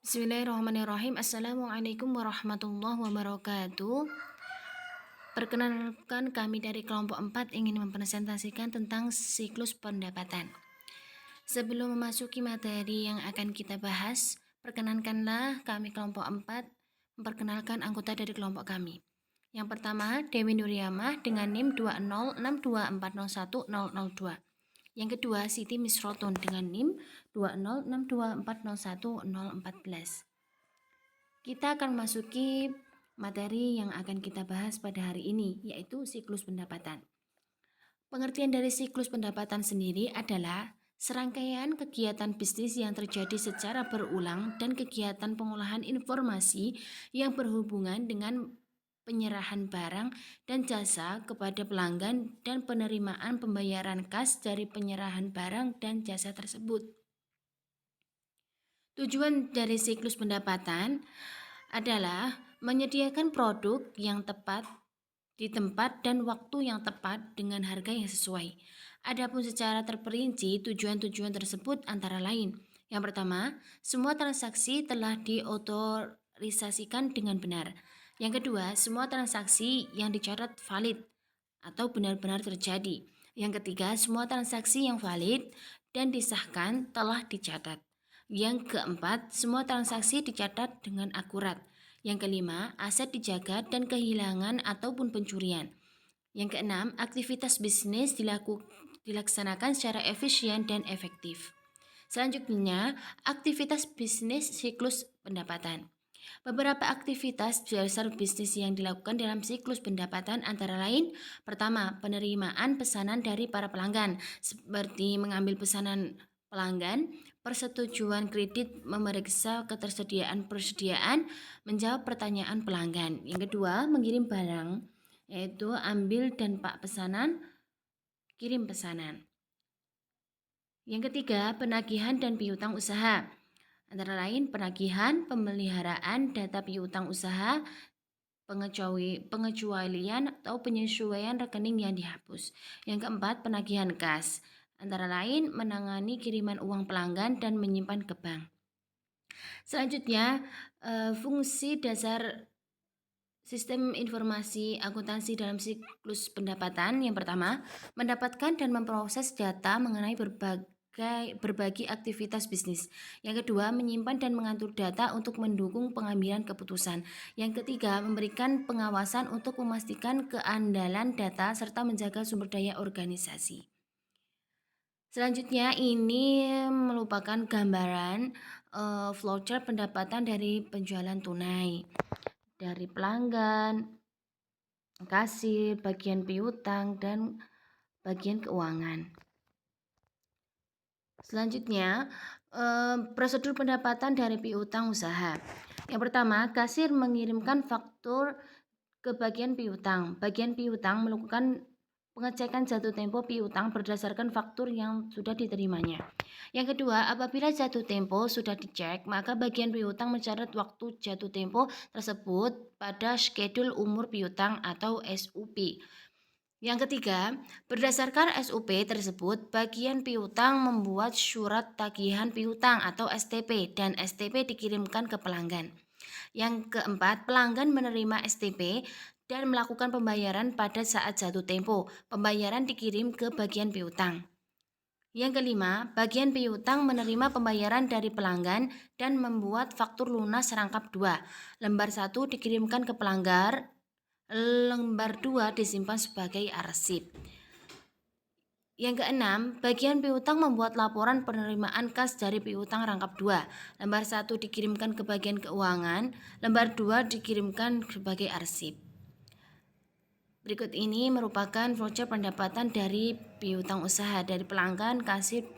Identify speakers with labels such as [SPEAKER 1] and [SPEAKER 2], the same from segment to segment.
[SPEAKER 1] Bismillahirrahmanirrahim. Assalamualaikum warahmatullahi wabarakatuh. Perkenalkan, kami dari kelompok 4 ingin mempresentasikan tentang siklus pendapatan. Sebelum memasuki materi yang akan kita bahas, perkenankanlah kami kelompok 4 memperkenalkan anggota dari kelompok kami. Yang pertama, Dewi Nuriyamah dengan NIM 20624010002. Yang kedua, Siti Misroton dengan NIM 20624010014. Kita akan memasuki materi yang akan kita bahas pada hari ini, yaitu siklus pendapatan. Pengertian dari siklus pendapatan sendiri adalah serangkaian kegiatan bisnis yang terjadi secara berulang dan kegiatan pengolahan informasi yang berhubungan dengan penyerahan barang dan jasa kepada pelanggan dan penerimaan pembayaran kas dari penyerahan barang dan jasa tersebut. Tujuan dari siklus pendapatan adalah menyediakan produk yang tepat di tempat dan waktu yang tepat dengan harga yang sesuai. Adapun secara terperinci, tujuan-tujuan tersebut antara lain: yang pertama, semua transaksi telah diotorisasikan dengan benar. Yang kedua, semua transaksi yang dicatat valid atau benar-benar terjadi. Yang ketiga, semua transaksi yang valid dan disahkan telah dicatat. Yang keempat, semua transaksi dicatat dengan akurat. Yang kelima, aset dijaga dan kehilangan ataupun pencurian. Yang keenam, aktivitas bisnis dilaksanakan secara efisien dan efektif. Selanjutnya, aktivitas bisnis siklus pendapatan. Beberapa aktivitas dasar bisnis yang dilakukan dalam siklus pendapatan antara lain: pertama, penerimaan pesanan dari para pelanggan, seperti mengambil pesanan pelanggan, persetujuan kredit, memeriksa persediaan, menjawab pertanyaan pelanggan. Yang kedua, mengirim barang, yaitu ambil dan pak pesanan, kirim pesanan. Yang ketiga, penagihan dan piutang usaha. Antara lain penagihan, pemeliharaan data piutang usaha, pengecualian atau penyesuaian rekening yang dihapus. Yang keempat, penagihan kas. Antara lain menangani kiriman uang pelanggan dan menyimpan ke bank. Selanjutnya, fungsi dasar sistem informasi akuntansi dalam siklus pendapatan. Yang pertama, mendapatkan dan memproses data mengenai berbagi aktivitas bisnis. Yang kedua, menyimpan dan mengatur data untuk mendukung pengambilan keputusan. Yang ketiga, memberikan pengawasan untuk memastikan keandalan data serta menjaga sumber daya organisasi. Selanjutnya, ini merupakan gambaran flowchart pendapatan dari penjualan tunai, dari pelanggan, kasir, bagian piutang, dan bagian keuangan. Selanjutnya, prosedur pendapatan dari piutang usaha. Yang pertama, kasir mengirimkan faktur ke bagian piutang. Bagian piutang melakukan pengecekan jatuh tempo piutang berdasarkan faktur yang sudah diterimanya. Yang kedua, apabila jatuh tempo sudah dicek, maka bagian piutang mencatat waktu jatuh tempo tersebut pada skedul umur piutang atau SUP. Yang ketiga, berdasarkan SUP tersebut, bagian piutang membuat surat tagihan piutang atau STP dan STP dikirimkan ke pelanggan. Yang keempat, pelanggan menerima STP dan melakukan pembayaran pada saat jatuh tempo. Pembayaran dikirim ke bagian piutang. Yang kelima, bagian piutang menerima pembayaran dari pelanggan dan membuat faktur lunas rangkap 2. Lembar 1 dikirimkan ke pelanggan, lembar 2 disimpan sebagai arsip. Yang keenam, bagian piutang membuat laporan penerimaan kas dari piutang rangkap 2. Lembar 1 dikirimkan ke bagian keuangan, lembar 2 dikirimkan sebagai arsip. Berikut ini merupakan flowchart pendapatan dari piutang usaha, dari pelanggan, kasir,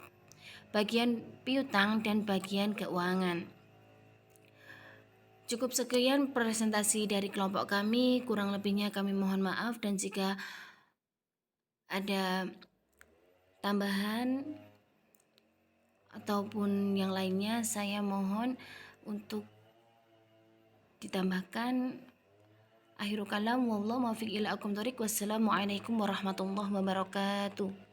[SPEAKER 1] bagian piutang, dan bagian keuangan. Cukup sekian presentasi dari kelompok kami, kurang lebihnya kami mohon maaf, dan jika ada tambahan ataupun yang lainnya saya mohon untuk ditambahkan. Akhirul kalam, wallahu muwaffiq ila aqwamit thoriq. Wassalamualaikum warahmatullahi wabarakatuh.